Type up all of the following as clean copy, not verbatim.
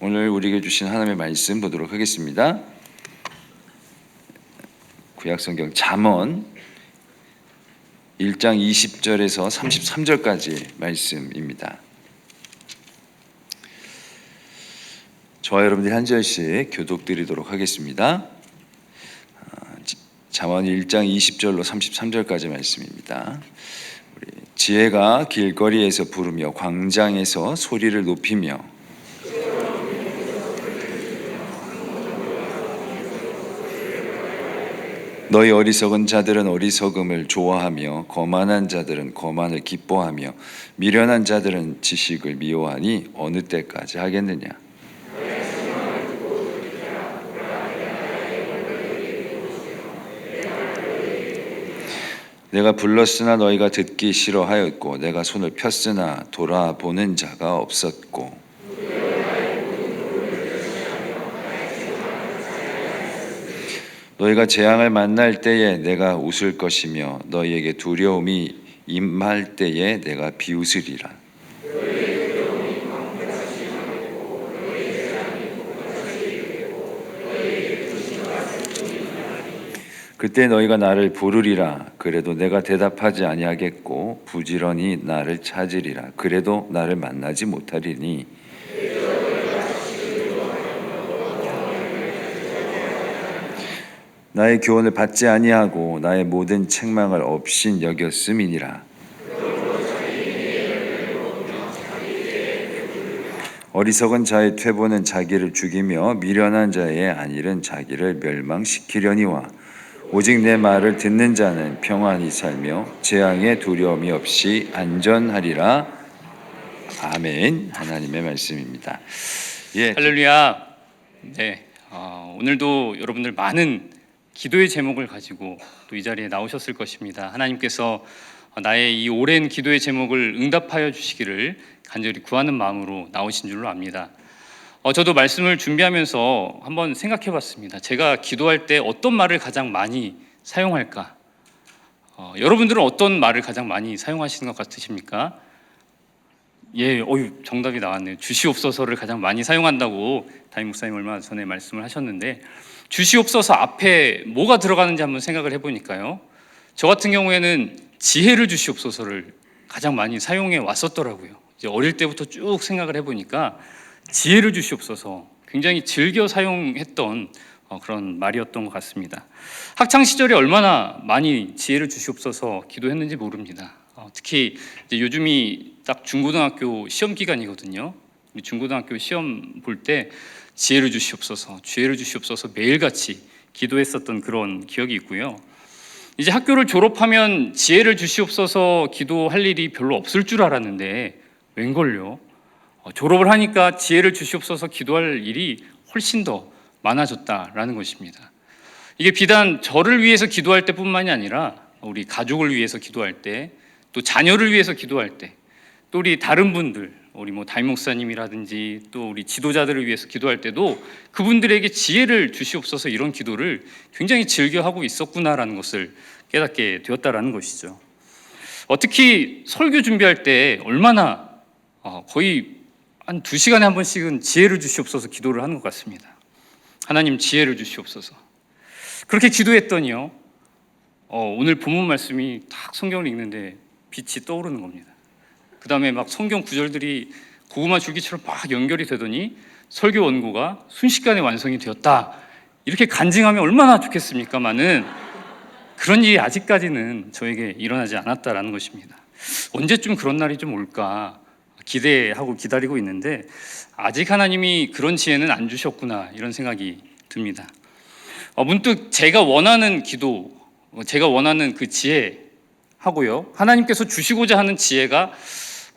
오늘 우리에게 주신 하나님의 말씀 보도록 하겠습니다. 구약성경 잠언 1장 20절에서 33절까지 말씀입니다. 저와 여러분들이 한 절씩 교독드리도록 하겠습니다. 잠언 1장 20절로 33절까지 말씀입니다. 지혜가 길거리에서 부르며 광장에서 소리를 높이며 너희 어리석은 자들은 어리석음을 좋아하며 거만한 자들은 거만을 기뻐하며 미련한 자들은 지식을 미워하니 어느 때까지 하겠느냐. 내가 불렀으나 너희가 듣기 싫어하였고 내가 손을 폈으나 돌아보는 자가 없었고 너희가 재앙을 만날 때에 내가 웃을 것이며 너희에게 두려움이 임할 때에 내가 비웃으리라. 그때 너희가 나를 부르리라. 그래도 내가 대답하지 아니하겠고 부지런히 나를 찾으리라. 그래도 나를 만나지 못하리니 나의 교훈을 받지 아니하고 나의 모든 책망을 없인 여겼음이니라. 어리석은 자의 퇴보는 자기를 죽이며 미련한 자의 안일은 자기를 멸망시키려니와 오직 내 말을 듣는 자는 평안히 살며 재앙의 두려움이 없이 안전하리라. 아멘. 하나님의 말씀입니다. 할렐루야. 오늘도 여러분들 많은 기도의 제목을 가지고 또 이 자리에 나오셨을 것입니다. 하나님께서 나의 이 오랜 기도의 제목을 응답하여 주시기를 간절히 구하는 마음으로 나오신 줄로 압니다. 저도 말씀을 준비하면서 한번 생각해 봤습니다. 제가 기도할 때 어떤 말을 가장 많이 사용할까? 여러분들은 어떤 말을 가장 많이 사용하시는 것 같으십니까? 정답이 나왔네요. 주시옵소서를 가장 많이 사용한다고 담임 목사님 얼마 전에 말씀을 하셨는데, 주시옵소서 앞에 뭐가 들어가는지 한번 생각을 해보니까요, 저 같은 경우에는 지혜를 주시옵소서를 가장 많이 사용해 왔었더라고요. 이제 어릴 때부터 쭉 생각을 해보니까 지혜를 주시옵소서 굉장히 즐겨 사용했던 그런 말이었던 것 같습니다. 학창 시절에 얼마나 많이 지혜를 주시옵소서 기도했는지 모릅니다. 특히 이제 요즘이 딱 중고등학교 시험 기간이거든요. 중고등학교 시험 볼 때 지혜를 주시옵소서, 지혜를 주시옵소서 매일같이 기도했었던 그런 기억이 있고요. 이제 학교를 졸업하면 지혜를 주시옵소서 기도할 일이 별로 없을 줄 알았는데 웬걸요? 졸업을 하니까 지혜를 주시옵소서 기도할 일이 훨씬 더 많아졌다라는 것입니다. 이게 비단 저를 위해서 기도할 때뿐만이 아니라 우리 가족을 위해서 기도할 때, 또 자녀를 위해서 기도할 때, 또 우리 다른 분들, 우리 담임 목사님이라든지 또 우리 지도자들을 위해서 기도할 때도 그분들에게 지혜를 주시옵소서 이런 기도를 굉장히 즐겨하고 있었구나라는 것을 깨닫게 되었다라는 것이죠. 특히 설교 준비할 때 얼마나 거의 한 2시간에 한 번씩은 지혜를 주시옵소서 기도를 하는 것 같습니다. 하나님 지혜를 주시옵소서. 그렇게 기도했더니요, 오늘 본문 말씀이 딱 성경을 읽는데 빛이 떠오르는 겁니다. 그 다음에 막 성경 구절들이 고구마 줄기처럼 막 연결이 되더니 설교 원고가 순식간에 완성이 되었다. 이렇게 간증하면 얼마나 좋겠습니까마는 그런 일이 아직까지는 저에게 일어나지 않았다라는 것입니다. 언제쯤 그런 날이 좀 올까 기대하고 기다리고 있는데 아직 하나님이 그런 지혜는 안 주셨구나 이런 생각이 듭니다. 문득 제가 원하는 기도, 제가 원하는 그 지혜 하고요, 하나님께서 주시고자 하는 지혜가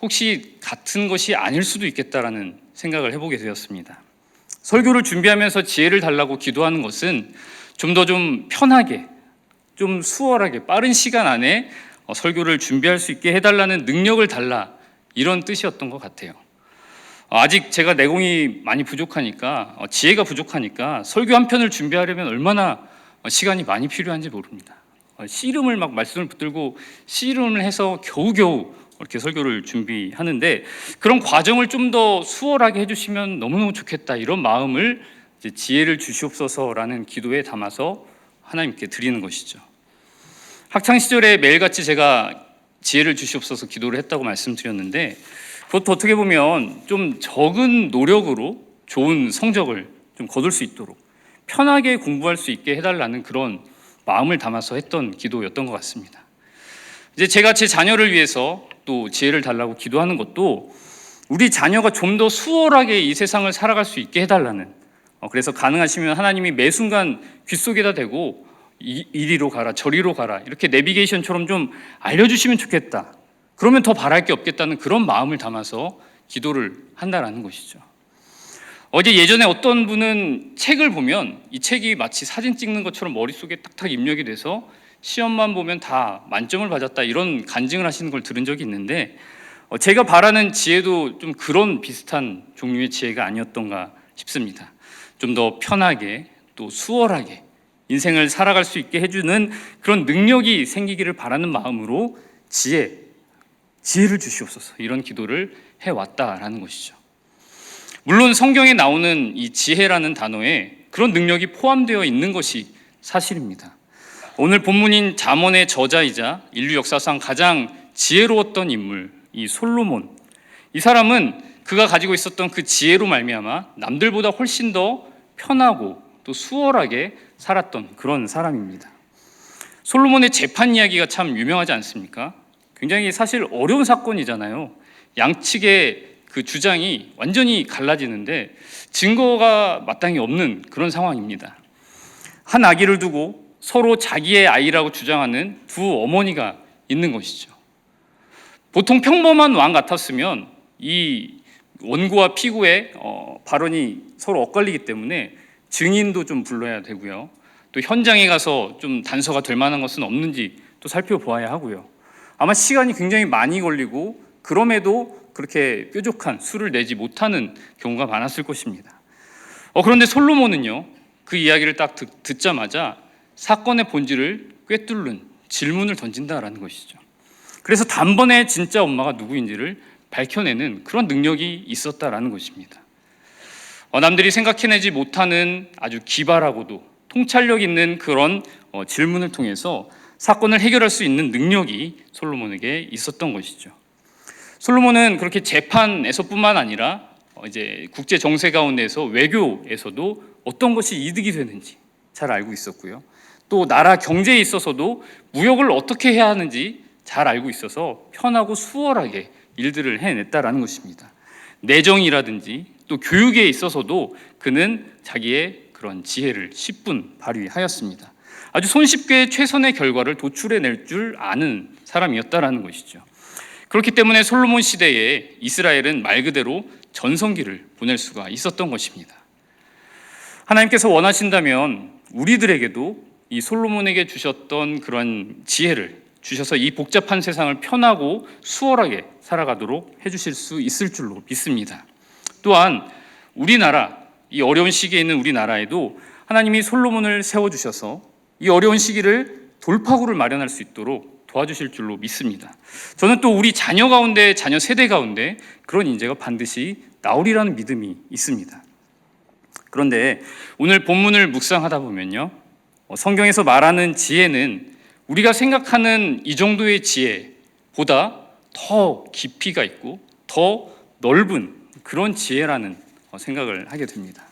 혹시 같은 것이 아닐 수도 있겠다라는 생각을 해보게 되었습니다. 설교를 준비하면서 지혜를 달라고 기도하는 것은 좀 더 좀 편하게, 좀 수월하게 빠른 시간 안에 설교를 준비할 수 있게 해달라는 능력을 달라, 이런 뜻이었던 것 같아요. 아직 제가 내공이 많이 부족하니까, 지혜가 부족하니까 설교 한 편을 준비하려면 얼마나 시간이 많이 필요한지 모릅니다. 씨름을 막 말씀을 붙들고 씨름을 해서 겨우겨우 이렇게 설교를 준비하는데 그런 과정을 좀 더 수월하게 해주시면 너무너무 좋겠다, 이런 마음을 이제 지혜를 주시옵소서라는 기도에 담아서 하나님께 드리는 것이죠. 학창 시절에 매일같이 제가 지혜를 주시옵소서 기도를 했다고 말씀드렸는데, 그것도 어떻게 보면 좀 적은 노력으로 좋은 성적을 좀 거둘 수 있도록 편하게 공부할 수 있게 해달라는 그런 마음을 담아서 했던 기도였던 것 같습니다. 이제 제가 제 자녀를 위해서 또 지혜를 달라고 기도하는 것도 우리 자녀가 좀 더 수월하게 이 세상을 살아갈 수 있게 해달라는, 그래서 가능하시면 하나님이 매 순간 귓속에다 대고 이리로 가라 저리로 가라 이렇게 내비게이션처럼 좀 알려주시면 좋겠다, 그러면 더 바랄 게 없겠다는 그런 마음을 담아서 기도를 한다라는 것이죠. 어제 예전에 어떤 분은 책을 보면 이 책이 마치 사진 찍는 것처럼 머릿속에 딱딱 입력이 돼서 시험만 보면 다 만점을 받았다, 이런 간증을 하시는 걸 들은 적이 있는데, 제가 바라는 지혜도 좀 그런 비슷한 종류의 지혜가 아니었던가 싶습니다. 좀 더 편하게 또 수월하게 인생을 살아갈 수 있게 해주는 그런 능력이 생기기를 바라는 마음으로 지혜를 주시옵소서, 이런 기도를 해왔다라는 것이죠. 물론 성경에 나오는 이 지혜라는 단어에 그런 능력이 포함되어 있는 것이 사실입니다. 오늘 본문인 잠언의 저자이자 인류 역사상 가장 지혜로웠던 인물, 이 솔로몬, 이 사람은 그가 가지고 있었던 그 지혜로 말미암아 남들보다 훨씬 더 편하고 또 수월하게 살았던 그런 사람입니다. 솔로몬의 재판 이야기가 참 유명하지 않습니까? 굉장히 사실 어려운 사건이잖아요. 양측의 그 주장이 완전히 갈라지는데 증거가 마땅히 없는 그런 상황입니다. 한 아기를 두고 서로 자기의 아이라고 주장하는 두 어머니가 있는 것이죠. 보통 평범한 왕 같았으면 이 원고와 피고의 발언이 서로 엇갈리기 때문에 증인도 좀 불러야 되고요. 또 현장에 가서 좀 단서가 될 만한 것은 없는지 또 살펴보아야 하고요. 아마 시간이 굉장히 많이 걸리고 그럼에도 그렇게 뾰족한 수를 내지 못하는 경우가 많았을 것입니다. 그런데 솔로몬은요, 그 이야기를 딱 듣자마자 사건의 본질을 꿰뚫는 질문을 던진다라는 것이죠. 그래서 단번에 진짜 엄마가 누구인지를 밝혀내는 그런 능력이 있었다라는 것입니다. 남들이 생각해내지 못하는 아주 기발하고도 통찰력 있는 그런 질문을 통해서 사건을 해결할 수 있는 능력이 솔로몬에게 있었던 것이죠. 솔로몬은 그렇게 재판에서뿐만 아니라 이제 국제 정세 가운데서 외교에서도 어떤 것이 이득이 되는지 잘 알고 있었고요. 또 나라 경제에 있어서도 무역을 어떻게 해야 하는지 잘 알고 있어서 편하고 수월하게 일들을 해냈다라는 것입니다. 내정이라든지 또 교육에 있어서도 그는 자기의 그런 지혜를 10분 발휘하였습니다. 아주 손쉽게 최선의 결과를 도출해낼 줄 아는 사람이었다라는 것이죠. 그렇기 때문에 솔로몬 시대에 이스라엘은 말 그대로 전성기를 보낼 수가 있었던 것입니다. 하나님께서 원하신다면 우리들에게도 이 솔로몬에게 주셨던 그런 지혜를 주셔서 이 복잡한 세상을 편하고 수월하게 살아가도록 해주실 수 있을 줄로 믿습니다. 또한 우리나라, 이 어려운 시기에 있는 우리나라에도 하나님이 솔로몬을 세워주셔서 이 어려운 시기를 돌파구를 마련할 수 있도록 도와주실 줄로 믿습니다. 저는 또 우리 자녀 가운데, 자녀 세대 가운데 그런 인재가 반드시 나오리라는 믿음이 있습니다. 그런데 오늘 본문을 묵상하다 보면요, 성경에서 말하는 지혜는 우리가 생각하는 이 정도의 지혜보다 더 깊이가 있고 더 넓은 그런 지혜라는 생각을 하게 됩니다.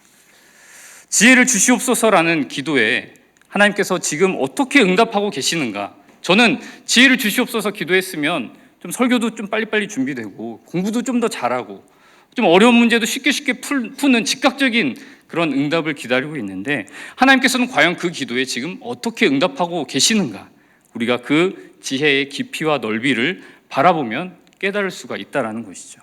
지혜를 주시옵소서라는 기도에 하나님께서 지금 어떻게 응답하고 계시는가? 저는 지혜를 주시옵소서 기도했으면 좀 설교도 좀 빨리빨리 준비되고 공부도 좀 더 잘하고 좀 어려운 문제도 쉽게 푸는 즉각적인 그런 응답을 기다리고 있는데, 하나님께서는 과연 그 기도에 지금 어떻게 응답하고 계시는가? 우리가 그 지혜의 깊이와 넓이를 바라보면 깨달을 수가 있다라는 것이죠.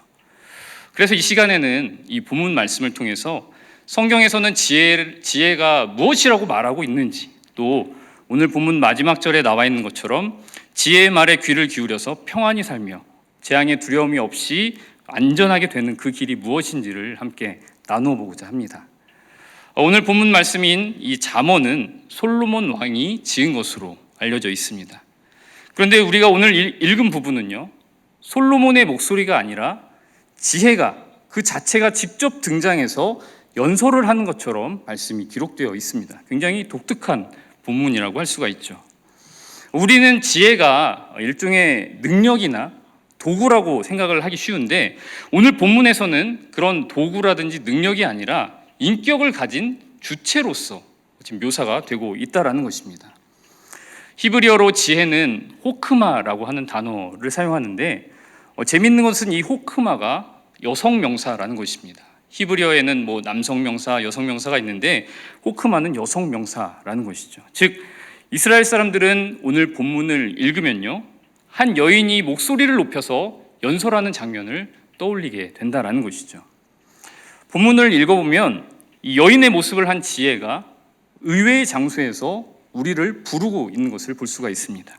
그래서 이 시간에는 이 본문 말씀을 통해서 성경에서는 지혜가 무엇이라고 말하고 있는지, 또 오늘 본문 마지막 절에 나와 있는 것처럼 지혜의 말에 귀를 기울여서 평안히 살며 재앙의 두려움이 없이 안전하게 되는 그 길이 무엇인지를 함께 나누어 보고자 합니다. 오늘 본문 말씀인 이 잠언은 솔로몬 왕이 지은 것으로 알려져 있습니다. 그런데 우리가 오늘 읽은 부분은요, 솔로몬의 목소리가 아니라 지혜가 그 자체가 직접 등장해서 연설을 하는 것처럼 말씀이 기록되어 있습니다. 굉장히 독특한 본문이라고 할 수가 있죠. 우리는 지혜가 일종의 능력이나 도구라고 생각을 하기 쉬운데 오늘 본문에서는 그런 도구라든지 능력이 아니라 인격을 가진 주체로서 지금 묘사가 되고 있다라는 것입니다. 히브리어로 지혜는 호크마라고 하는 단어를 사용하는데 재밌는 것은 이 호크마가 여성 명사라는 것입니다. 히브리어에는 뭐 남성 명사, 여성 명사가 있는데 호크마는 여성 명사라는 것이죠. 즉 이스라엘 사람들은 오늘 본문을 읽으면요, 한 여인이 목소리를 높여서 연설하는 장면을 떠올리게 된다라는 것이죠. 본문을 읽어보면 이 여인의 모습을 한 지혜가 의외의 장소에서 우리를 부르고 있는 것을 볼 수가 있습니다.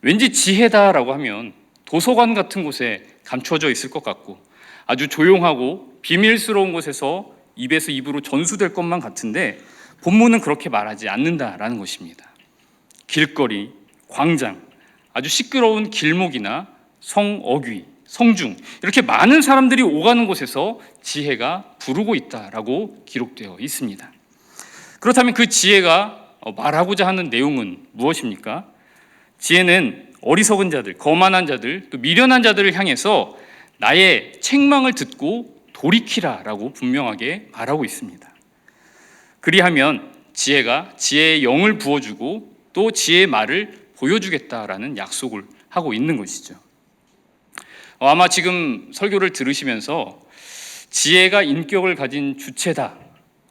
왠지 지혜다라고 하면 도서관 같은 곳에 감춰져 있을 것 같고 아주 조용하고 비밀스러운 곳에서 입에서 입으로 전수될 것만 같은데 본문은 그렇게 말하지 않는다라는 것입니다. 길거리, 광장, 아주 시끄러운 길목이나 성어귀, 성중 이렇게 많은 사람들이 오가는 곳에서 지혜가 부르고 있다라고 기록되어 있습니다. 그렇다면 그 지혜가 말하고자 하는 내용은 무엇입니까? 지혜는 어리석은 자들, 거만한 자들, 또 미련한 자들을 향해서 나의 책망을 듣고 돌이키라라고 분명하게 말하고 있습니다. 그리하면 지혜가 지혜의 영을 부어주고 또 지혜의 말을 보여주겠다라는 약속을 하고 있는 것이죠. 아마 지금 설교를 들으시면서 지혜가 인격을 가진 주체다,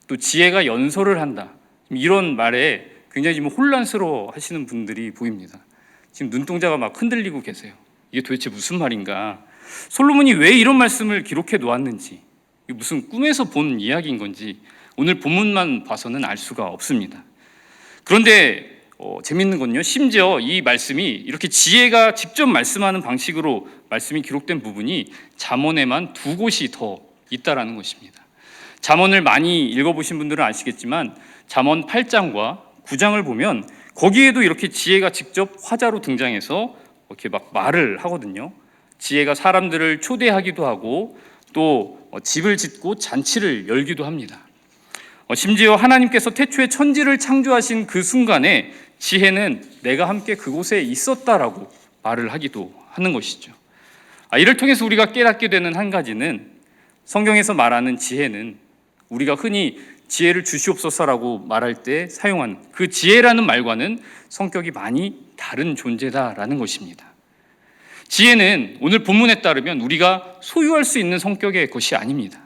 또 지혜가 연설을 한다, 이런 말에 굉장히 지금 혼란스러워 하시는 분들이 보입니다. 지금 눈동자가 막 흔들리고 계세요. 이게 도대체 무슨 말인가? 솔로몬이 왜 이런 말씀을 기록해 놓았는지, 이게 무슨 꿈에서 본 이야기인 건지 오늘 본문만 봐서는 알 수가 없습니다. 그런데 재밌는 건요, 심지어 이 말씀이 이렇게 지혜가 직접 말씀하는 방식으로 말씀이 기록된 부분이 잠언에만 2곳이 더 있다라는 것입니다. 잠언을 많이 읽어보신 분들은 아시겠지만 잠언 8장과 9장을 보면 거기에도 이렇게 지혜가 직접 화자로 등장해서 이렇게 막 말을 하거든요. 지혜가 사람들을 초대하기도 하고 또 집을 짓고 잔치를 열기도 합니다. 심지어 하나님께서 태초에 천지를 창조하신 그 순간에 지혜는 내가 함께 그곳에 있었다라고 말을 하기도 하는 것이죠. 이를 통해서 우리가 깨닫게 되는 한 가지는 성경에서 말하는 지혜는 우리가 흔히 지혜를 주시옵소서라고 말할 때 사용한 그 지혜라는 말과는 성격이 많이 다른 존재다라는 것입니다. 지혜는 오늘 본문에 따르면 우리가 소유할 수 있는 성격의 것이 아닙니다.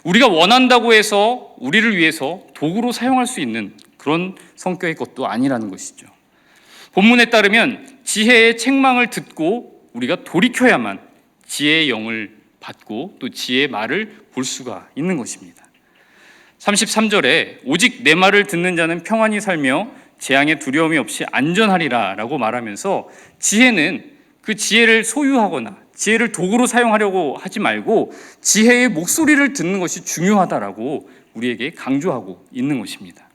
우리가 원한다고 해서 우리를 위해서 도구로 사용할 수 있는 그런 성격의 것도 아니라는 것이죠. 본문에 따르면 지혜의 책망을 듣고 우리가 돌이켜야만 지혜의 영을 받고 또 지혜의 말을 볼 수가 있는 것입니다. 33절에 오직 내 말을 듣는 자는 평안히 살며 재앙의 두려움이 없이 안전하리라 라고 말하면서 지혜는 그 지혜를 소유하거나 지혜를 도구로 사용하려고 하지 말고 지혜의 목소리를 듣는 것이 중요하다라고 우리에게 강조하고 있는 것입니다.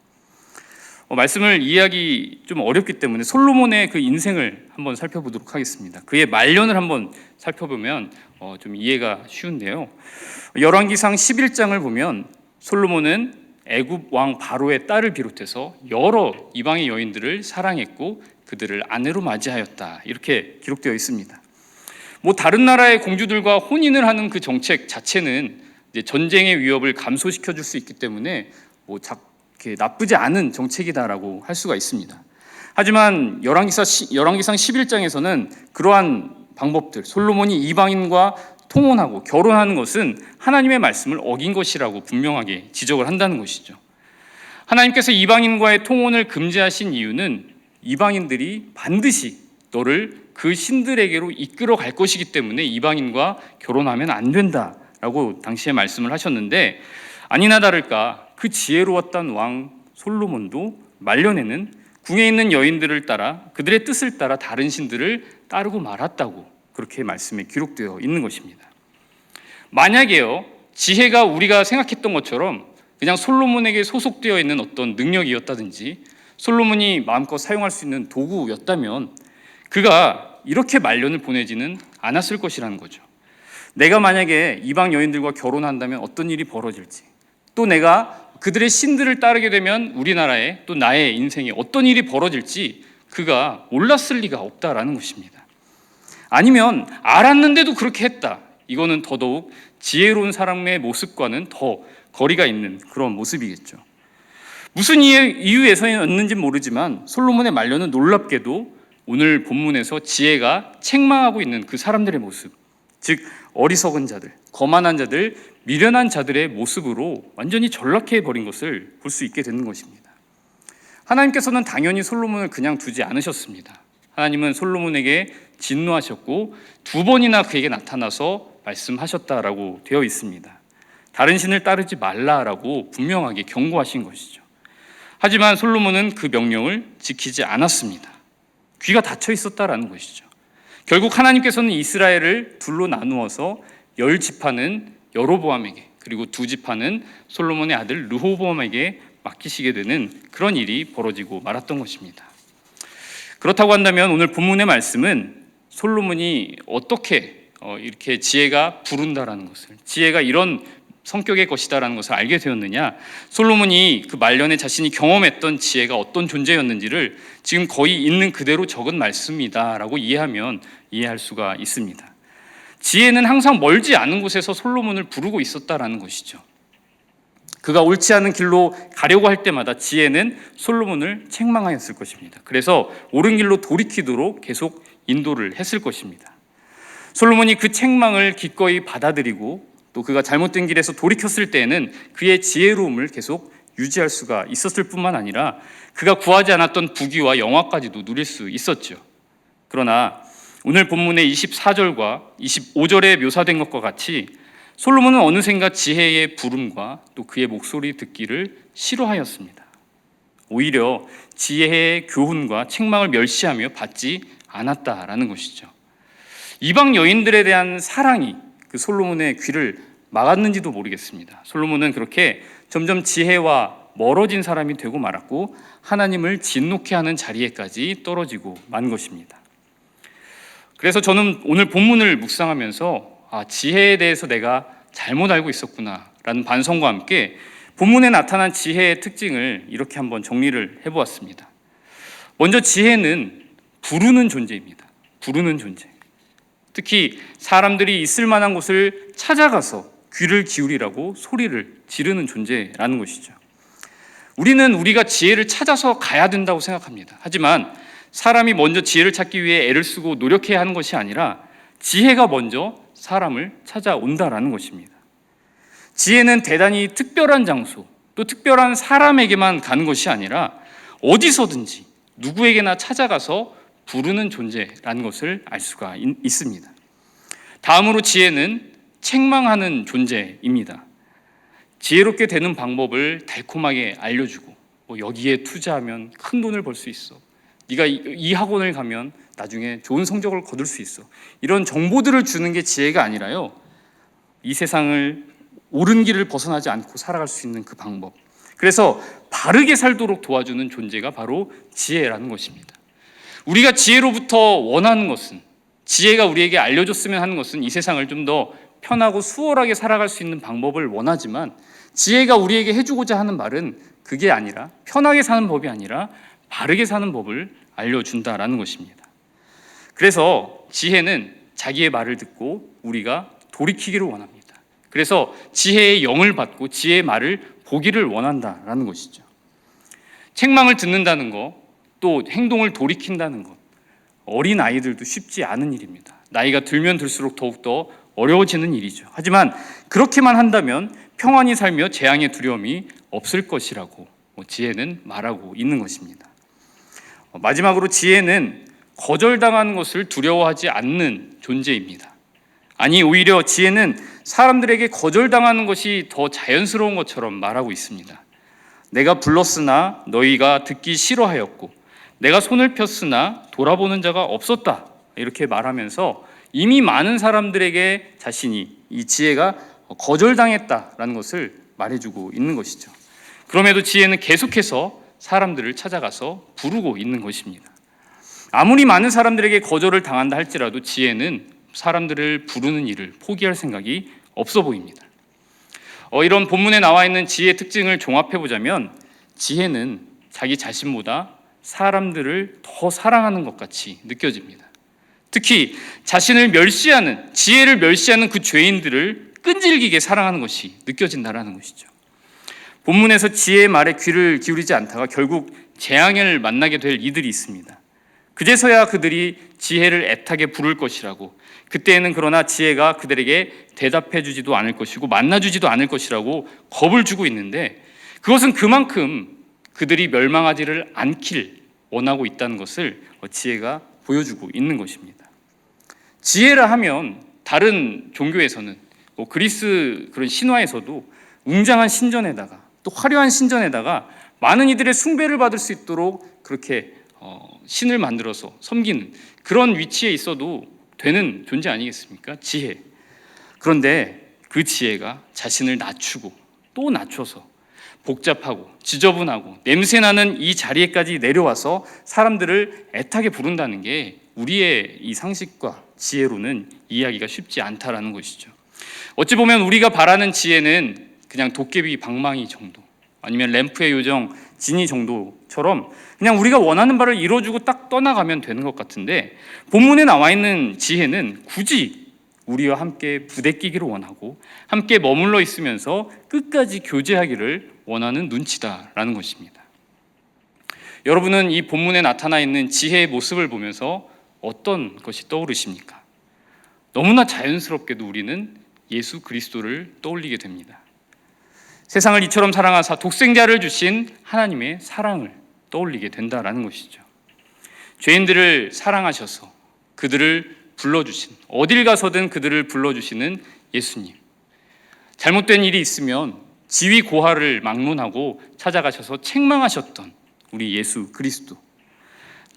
말씀을 이해하기 좀 어렵기 때문에 솔로몬의 그 인생을 한번 살펴보도록 하겠습니다. 그의 말년을 한번 살펴보면 좀 이해가 쉬운데요. 열왕기상 11장을 보면 솔로몬은 애굽 왕 바로의 딸을 비롯해서 여러 이방의 여인들을 사랑했고 그들을 아내로 맞이하였다, 이렇게 기록되어 있습니다. 다른 나라의 공주들과 혼인을 하는 그 정책 자체는 이제 전쟁의 위협을 감소시켜 줄 수 있기 때문에 나쁘지 않은 정책이다라고 할 수가 있습니다. 하지만 열왕기상 11장에서는 그러한 방법들, 솔로몬이 이방인과 통혼하고 결혼하는 것은 하나님의 말씀을 어긴 것이라고 분명하게 지적을 한다는 것이죠. 하나님께서 이방인과의 통혼을 금지하신 이유는 이방인들이 반드시 너를 그 신들에게로 이끌어 갈 것이기 때문에 이방인과 결혼하면 안 된다라고 당시에 말씀을 하셨는데, 아니나 다를까 그 지혜로웠던 왕 솔로몬도 말년에는 궁에 있는 여인들을 따라 그들의 뜻을 따라 다른 신들을 따르고 말았다고 그렇게 말씀에 기록되어 있는 것입니다. 만약에요, 지혜가 우리가 생각했던 것처럼 그냥 솔로몬에게 소속되어 있는 어떤 능력이었다든지 솔로몬이 마음껏 사용할 수 있는 도구였다면 그가 이렇게 말년을 보내지는 않았을 것이라는 거죠. 내가 만약에 이방 여인들과 결혼한다면 어떤 일이 벌어질지, 또 내가 그들의 신들을 따르게 되면 우리나라에 또 나의 인생에 어떤 일이 벌어질지 그가 몰랐을 리가 없다라는 것입니다. 아니면 알았는데도 그렇게 했다. 이거는 더더욱 지혜로운 사람의 모습과는 더 거리가 있는 그런 모습이겠죠. 무슨 이유에서였는지 모르지만 솔로몬의 말년은 놀랍게도 오늘 본문에서 지혜가 책망하고 있는 그 사람들의 모습, 즉 어리석은 자들, 거만한 자들, 미련한 자들의 모습으로 완전히 전락해 버린 것을 볼 수 있게 되는 것입니다. 하나님께서는 당연히 솔로몬을 그냥 두지 않으셨습니다. 하나님은 솔로몬에게 진노하셨고 2번이나 그에게 나타나서 말씀하셨다라고 되어 있습니다. 다른 신을 따르지 말라라고 분명하게 경고하신 것이죠. 하지만 솔로몬은 그 명령을 지키지 않았습니다. 귀가 닫혀 있었다라는 것이죠. 결국 하나님께서는 이스라엘을 둘로 나누어서 10지파는 여로보암에게, 그리고 2지파는 솔로몬의 아들 르호보암에게 맡기시게 되는 그런 일이 벌어지고 말았던 것입니다. 그렇다고 한다면 오늘 본문의 말씀은 솔로몬이 어떻게 이렇게 지혜가 부른다라는 것을, 지혜가 이런 성격의 것이다라는 것을 알게 되었느냐, 솔로몬이 그 말년에 자신이 경험했던 지혜가 어떤 존재였는지를 지금 거의 있는 그대로 적은 말씀이다라고 이해하면 이해할 수가 있습니다. 지혜는 항상 멀지 않은 곳에서 솔로몬을 부르고 있었다라는 것이죠. 그가 옳지 않은 길로 가려고 할 때마다 지혜는 솔로몬을 책망하였을 것입니다. 그래서 옳은 길로 돌이키도록 계속 인도를 했을 것입니다. 솔로몬이 그 책망을 기꺼이 받아들이고 또 그가 잘못된 길에서 돌이켰을 때에는 그의 지혜로움을 계속 유지할 수가 있었을 뿐만 아니라 그가 구하지 않았던 부귀와 영화까지도 누릴 수 있었죠. 그러나 오늘 본문의 24절과 25절에 묘사된 것과 같이 솔로몬은 어느샌가 지혜의 부름과 또 그의 목소리 듣기를 싫어하였습니다. 오히려 지혜의 교훈과 책망을 멸시하며 받지 않았다라는 것이죠. 이방 여인들에 대한 사랑이 그 솔로몬의 귀를 막았는지도 모르겠습니다. 솔로몬은 그렇게 점점 지혜와 멀어진 사람이 되고 말았고 하나님을 진노케 하는 자리에까지 떨어지고 만 것입니다. 그래서 저는 오늘 본문을 묵상하면서 지혜에 대해서 내가 잘못 알고 있었구나 라는 반성과 함께 본문에 나타난 지혜의 특징을 이렇게 한번 정리를 해보았습니다. 먼저 지혜는 부르는 존재입니다. 부르는 존재. 특히 사람들이 있을 만한 곳을 찾아가서 귀를 기울이라고 소리를 지르는 존재라는 것이죠. 우리는 우리가 지혜를 찾아서 가야 된다고 생각합니다. 하지만 사람이 먼저 지혜를 찾기 위해 애를 쓰고 노력해야 하는 것이 아니라 지혜가 먼저 사람을 찾아온다라는 것입니다. 지혜는 대단히 특별한 장소, 또 특별한 사람에게만 가는 것이 아니라 어디서든지 누구에게나 찾아가서 부르는 존재라는 것을 알 수가 있습니다. 다음으로 지혜는 책망하는 존재입니다. 지혜롭게 되는 방법을 달콤하게 알려주고 여기에 투자하면 큰 돈을 벌 수 있어. 네가 이 학원을 가면 나중에 좋은 성적을 거둘 수 있어. 이런 정보들을 주는 게 지혜가 아니라요, 이 세상을 옳은 길을 벗어나지 않고 살아갈 수 있는 그 방법. 그래서 바르게 살도록 도와주는 존재가 바로 지혜라는 것입니다. 우리가 지혜로부터 원하는 것은, 지혜가 우리에게 알려줬으면 하는 것은 이 세상을 좀 더 편하고 수월하게 살아갈 수 있는 방법을 원하지만 지혜가 우리에게 해주고자 하는 말은 그게 아니라, 편하게 사는 법이 아니라 바르게 사는 법을 알려준다라는 것입니다. 그래서 지혜는 자기의 말을 듣고 우리가 돌이키기를 원합니다. 그래서 지혜의 영을 받고 지혜의 말을 보기를 원한다라는 것이죠. 책망을 듣는다는 것, 또 행동을 돌이킨다는 것, 어린 아이들도 쉽지 않은 일입니다. 나이가 들면 들수록 더욱더 어려워지는 일이죠. 하지만 그렇게만 한다면 평안히 살며 재앙의 두려움이 없을 것이라고 지혜는 말하고 있는 것입니다. 마지막으로 지혜는 거절당하는 것을 두려워하지 않는 존재입니다. 아니, 오히려 지혜는 사람들에게 거절당하는 것이 더 자연스러운 것처럼 말하고 있습니다. 내가 불렀으나 너희가 듣기 싫어하였고 내가 손을 폈으나 돌아보는 자가 없었다, 이렇게 말하면서 이미 많은 사람들에게 자신이, 이 지혜가 거절당했다라는 것을 말해주고 있는 것이죠. 그럼에도 지혜는 계속해서 사람들을 찾아가서 부르고 있는 것입니다. 아무리 많은 사람들에게 거절을 당한다 할지라도 지혜는 사람들을 부르는 일을 포기할 생각이 없어 보입니다. 이런 본문에 나와 있는 지혜의 특징을 종합해 보자면 지혜는 자기 자신보다 사람들을 더 사랑하는 것 같이 느껴집니다. 특히 자신을 멸시하는, 지혜를 멸시하는 그 죄인들을 끈질기게 사랑하는 것이 느껴진다라는 것이죠. 본문에서 지혜의 말에 귀를 기울이지 않다가 결국 재앙을 만나게 될 이들이 있습니다. 그제서야 그들이 지혜를 애타게 부를 것이라고, 그때에는 그러나 지혜가 그들에게 대답해 주지도 않을 것이고 만나주지도 않을 것이라고 겁을 주고 있는데, 그것은 그만큼 그들이 멸망하지를 않길 원하고 있다는 것을 지혜가 보여주고 있는 것입니다. 지혜라 하면 다른 종교에서는 그리스 그런 신화에서도 웅장한 신전에다가 또 화려한 신전에다가 많은 이들의 숭배를 받을 수 있도록 그렇게 신을 만들어서 섬기는 그런 위치에 있어도 되는 존재 아니겠습니까? 지혜. 그런데 그 지혜가 자신을 낮추고 또 낮춰서 복잡하고 지저분하고 냄새나는 이 자리에까지 내려와서 사람들을 애타게 부른다는 게 우리의 이 상식과 지혜로는 이해하기가 쉽지 않다라는 것이죠. 어찌 보면 우리가 바라는 지혜는 그냥 도깨비 방망이 정도, 아니면 램프의 요정 지니 정도처럼 그냥 우리가 원하는 바를 이뤄주고 딱 떠나가면 되는 것 같은데, 본문에 나와 있는 지혜는 굳이 우리와 함께 부대끼기를 원하고 함께 머물러 있으면서 끝까지 교제하기를 원하는 눈치다라는 것입니다. 여러분은 이 본문에 나타나 있는 지혜의 모습을 보면서 어떤 것이 떠오르십니까? 너무나 자연스럽게도 우리는 예수 그리스도를 떠올리게 됩니다. 세상을 이처럼 사랑하사 독생자를 주신 하나님의 사랑을 떠올리게 된다라는 것이죠. 죄인들을 사랑하셔서 그들을 불러주신, 어딜 가서든 그들을 불러주시는 예수님. 잘못된 일이 있으면 지위 고하를 막론하고 찾아가셔서 책망하셨던 우리 예수 그리스도.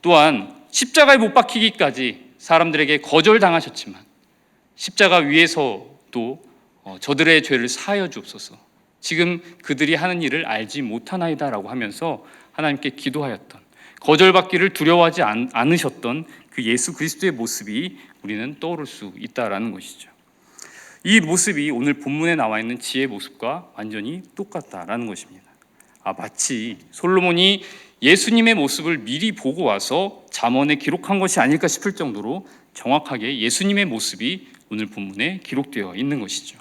또한 십자가에 못 박히기까지 사람들에게 거절당하셨지만 십자가 위에서도 저들의 죄를 사하여 주옵소서, 지금 그들이 하는 일을 알지 못하나이다라고 하면서 하나님께 기도하였던, 거절받기를 두려워하지 않으셨던 그 예수 그리스도의 모습이 우리는 떠오를 수 있다라는 것이죠. 이 모습이 오늘 본문에 나와 있는 지혜의 모습과 완전히 똑같다라는 것입니다. 마치 솔로몬이 예수님의 모습을 미리 보고 와서 잠언에 기록한 것이 아닐까 싶을 정도로 정확하게 예수님의 모습이 오늘 본문에 기록되어 있는 것이죠.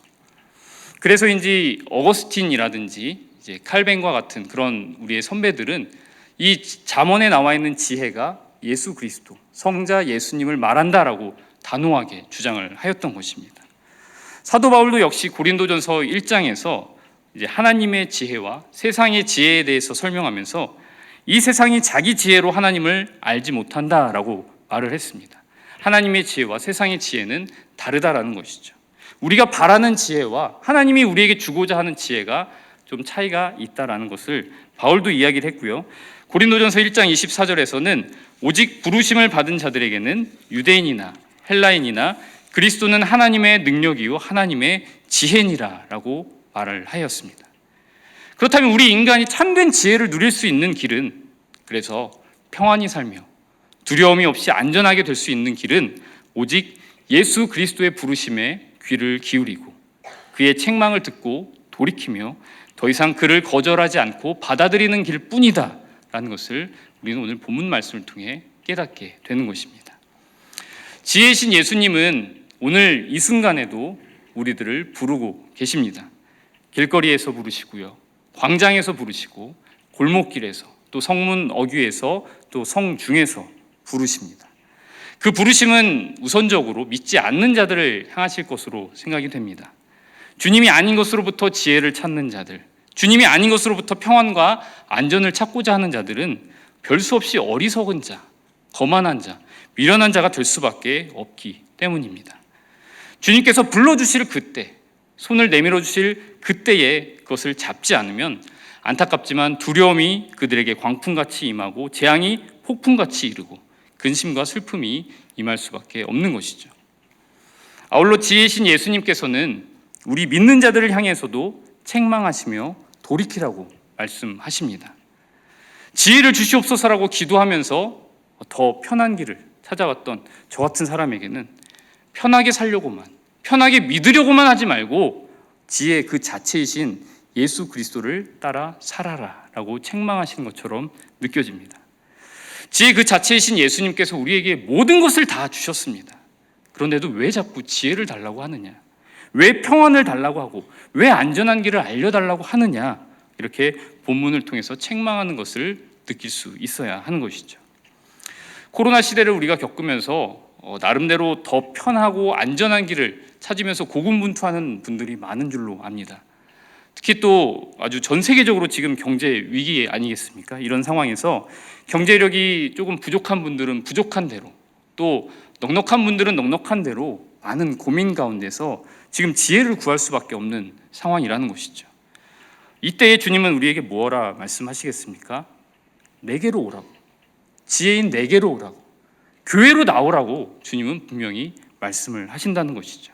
그래서인지 어거스틴이라든지 이제 칼뱅과 같은 그런 우리의 선배들은 이 잠언에 나와 있는 지혜가 예수 그리스도, 성자 예수님을 말한다라고 단호하게 주장을 하였던 것입니다. 사도 바울도 역시 고린도전서 1장에서 이제 하나님의 지혜와 세상의 지혜에 대해서 설명하면서 이 세상이 자기 지혜로 하나님을 알지 못한다라고 말을 했습니다. 하나님의 지혜와 세상의 지혜는 다르다라는 것이죠. 우리가 바라는 지혜와 하나님이 우리에게 주고자 하는 지혜가 좀 차이가 있다라는 것을 바울도 이야기를 했고요. 고린도전서 1장 24절에서는 오직 부르심을 받은 자들에게는 유대인이나 헬라인이나 그리스도는 하나님의 능력이요 하나님의 지혜니라라고 말을 하였습니다. 그렇다면 우리 인간이 참된 지혜를 누릴 수 있는 길은, 그래서 평안히 살며 두려움이 없이 안전하게 될 수 있는 길은 오직 예수 그리스도의 부르심에 귀를 기울이고 그의 책망을 듣고 돌이키며 더 이상 그를 거절하지 않고 받아들이는 길뿐이다 라는 것을 우리는 오늘 본문 말씀을 통해 깨닫게 되는 것입니다. 지혜이신 예수님은 오늘 이 순간에도 우리들을 부르고 계십니다. 길거리에서 부르시고요, 광장에서 부르시고, 골목길에서, 또 성문 어귀에서, 또 성중에서 부르십니다. 그 부르심은 우선적으로 믿지 않는 자들을 향하실 것으로 생각이 됩니다. 주님이 아닌 것으로부터 지혜를 찾는 자들, 주님이 아닌 것으로부터 평안과 안전을 찾고자 하는 자들은 별 수 없이 어리석은 자, 거만한 자, 미련한 자가 될 수밖에 없기 때문입니다. 주님께서 불러주실 그때, 손을 내밀어 주실 그때에 그것을 잡지 않으면 안타깝지만 두려움이 그들에게 광풍같이 임하고 재앙이 폭풍같이 이르고 근심과 슬픔이 임할 수밖에 없는 것이죠. 아울러 지혜이신 예수님께서는 우리 믿는 자들을 향해서도 책망하시며 돌이키라고 말씀하십니다. 지혜를 주시옵소서라고 기도하면서 더 편한 길을 찾아왔던 저 같은 사람에게는 편하게 살려고만, 편하게 믿으려고만 하지 말고 지혜 그 자체이신 예수 그리스도를 따라 살아라 라고 책망하시는 것처럼 느껴집니다. 지혜 그 자체이신 예수님께서 우리에게 모든 것을 다 주셨습니다. 그런데도 왜 자꾸 지혜를 달라고 하느냐, 왜 평안을 달라고 하고 왜 안전한 길을 알려달라고 하느냐, 이렇게 본문을 통해서 책망하는 것을 느낄 수 있어야 하는 것이죠. 코로나 시대를 우리가 겪으면서 나름대로 더 편하고 안전한 길을 찾으면서 고군분투하는 분들이 많은 줄로 압니다. 특히 또 아주 전 세계적으로 지금 경제 위기 아니겠습니까? 이런 상황에서 경제력이 조금 부족한 분들은 부족한 대로, 또 넉넉한 분들은 넉넉한 대로 많은 고민 가운데서 지금 지혜를 구할 수밖에 없는 상황이라는 것이죠. 이때에 주님은 우리에게 뭐라 말씀하시겠습니까? 내게로 오라고, 지혜인 내게로 오라고, 교회로 나오라고 주님은 분명히 말씀을 하신다는 것이죠.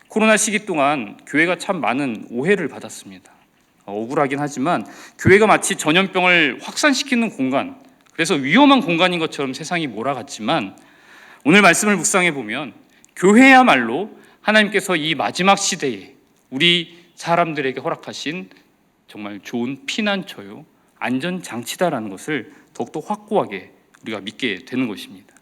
코로나 시기 동안 교회가 참 많은 오해를 받았습니다. 억울하긴 하지만 교회가 마치 전염병을 확산시키는 공간, 그래서 위험한 공간인 것처럼 세상이 몰아갔지만 오늘 말씀을 묵상해 보면 교회야말로 하나님께서 이 마지막 시대에 우리 사람들에게 허락하신 정말 좋은 피난처요, 안전장치다라는 것을 더욱더 확고하게 우리가 믿게 되는 것입니다.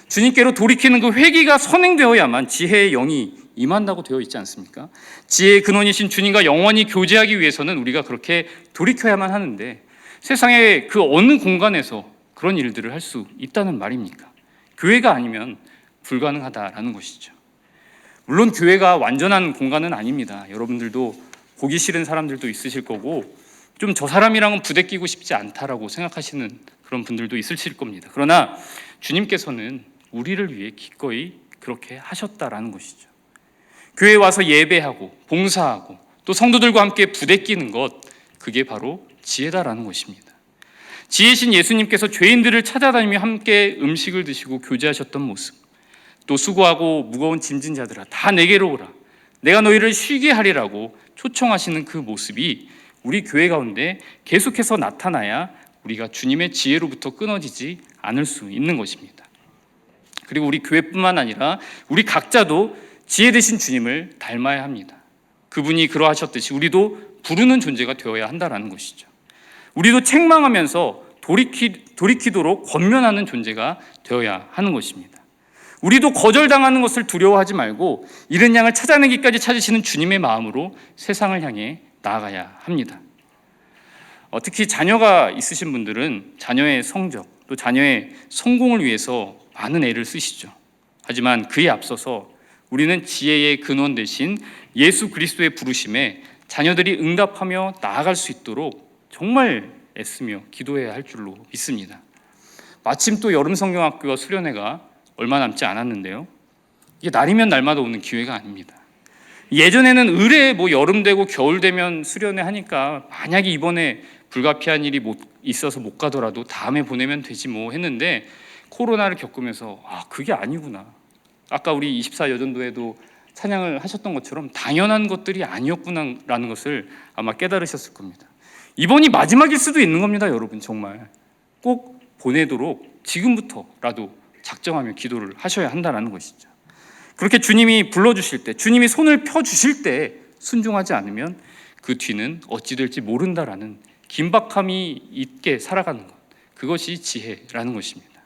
주님께로 돌이키는 그 회개가 선행되어야만 지혜의 영이 임한다고 되어 있지 않습니까? 지혜의 근원이신 주님과 영원히 교제하기 위해서는 우리가 그렇게 돌이켜야만 하는데 세상의 그 어느 공간에서 그런 일들을 할 수 있다는 말입니까? 교회가 아니면 불가능하다라는 것이죠. 물론 교회가 완전한 공간은 아닙니다. 여러분들도 보기 싫은 사람들도 있으실 거고 좀 저 사람이랑은 부대끼고 싶지 않다라고 생각하시는 그런 분들도 있으실 겁니다. 그러나 주님께서는 우리를 위해 기꺼이 그렇게 하셨다라는 것이죠. 교회에 와서 예배하고 봉사하고 또 성도들과 함께 부대끼는 것, 그게 바로 지혜다라는 것입니다. 지혜신 예수님께서 죄인들을 찾아다니며 함께 음식을 드시고 교제하셨던 모습, 또 수고하고 무거운 짐진 자들아 다 내게로 오라, 내가 너희를 쉬게 하리라고 초청하시는 그 모습이 우리 교회 가운데 계속해서 나타나야 우리가 주님의 지혜로부터 끊어지지 않을 수 있는 것입니다. 그리고 우리 교회뿐만 아니라 우리 각자도 지혜 되신 주님을 닮아야 합니다. 그분이 그러하셨듯이 우리도 부르는 존재가 되어야 한다는 것이죠. 우리도 책망하면서 돌이키도록 권면하는 존재가 되어야 하는 것입니다. 우리도 거절당하는 것을 두려워하지 말고 잃은 양을 찾아내기까지 찾으시는 주님의 마음으로 세상을 향해 나아가야 합니다. 특히 자녀가 있으신 분들은 자녀의 성적, 또 자녀의 성공을 위해서 많은 애를 쓰시죠. 하지만 그에 앞서서 우리는 지혜의 근원 되신 예수 그리스도의 부르심에 자녀들이 응답하며 나아갈 수 있도록 정말 애쓰며 기도해야 할 줄로 믿습니다. 마침 또 여름 성경학교와 수련회가 얼마 남지 않았는데요. 이게 날이면 날마다 오는 기회가 아닙니다. 예전에는 의뢰 여름 되고 겨울 되면 수련회 하니까 만약에 이번에 불가피한 일이 있어서 못 가더라도 다음에 보내면 되지 뭐 했는데 코로나를 겪으면서 그게 아니구나. 아까 우리 24 여전도에도 찬양을 하셨던 것처럼 당연한 것들이 아니었구나라는 것을 아마 깨달으셨을 겁니다. 이번이 마지막일 수도 있는 겁니다, 여러분. 정말 꼭 보내도록 지금부터라도 작정하며 기도를 하셔야 한다는 것이죠. 그렇게 주님이 불러주실 때, 주님이 손을 펴주실 때 순종하지 않으면 그 뒤는 어찌 될지 모른다라는 긴박함이 있게 살아가는 것, 그것이 지혜라는 것입니다.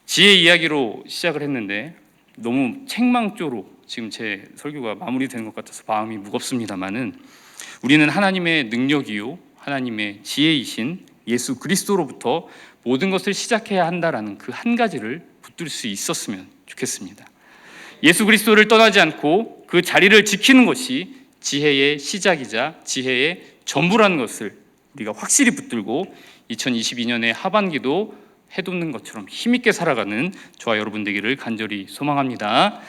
지혜 이야기로 시작을 했는데 너무 책망조로 지금 제 설교가 마무리되는 것 같아서 마음이 무겁습니다만은 우리는 하나님의 능력이요 하나님의 지혜이신 예수 그리스도로부터 모든 것을 시작해야 한다라는 그 한 가지를 붙들 수 있었으면 좋겠습니다. 예수 그리스도를 떠나지 않고 그 자리를 지키는 것이 지혜의 시작이자 지혜의 전부라는 것을 우리가 확실히 붙들고 2022년의 하반기도 해돋는 것처럼 힘있게 살아가는 저와 여러분 되기를 간절히 소망합니다.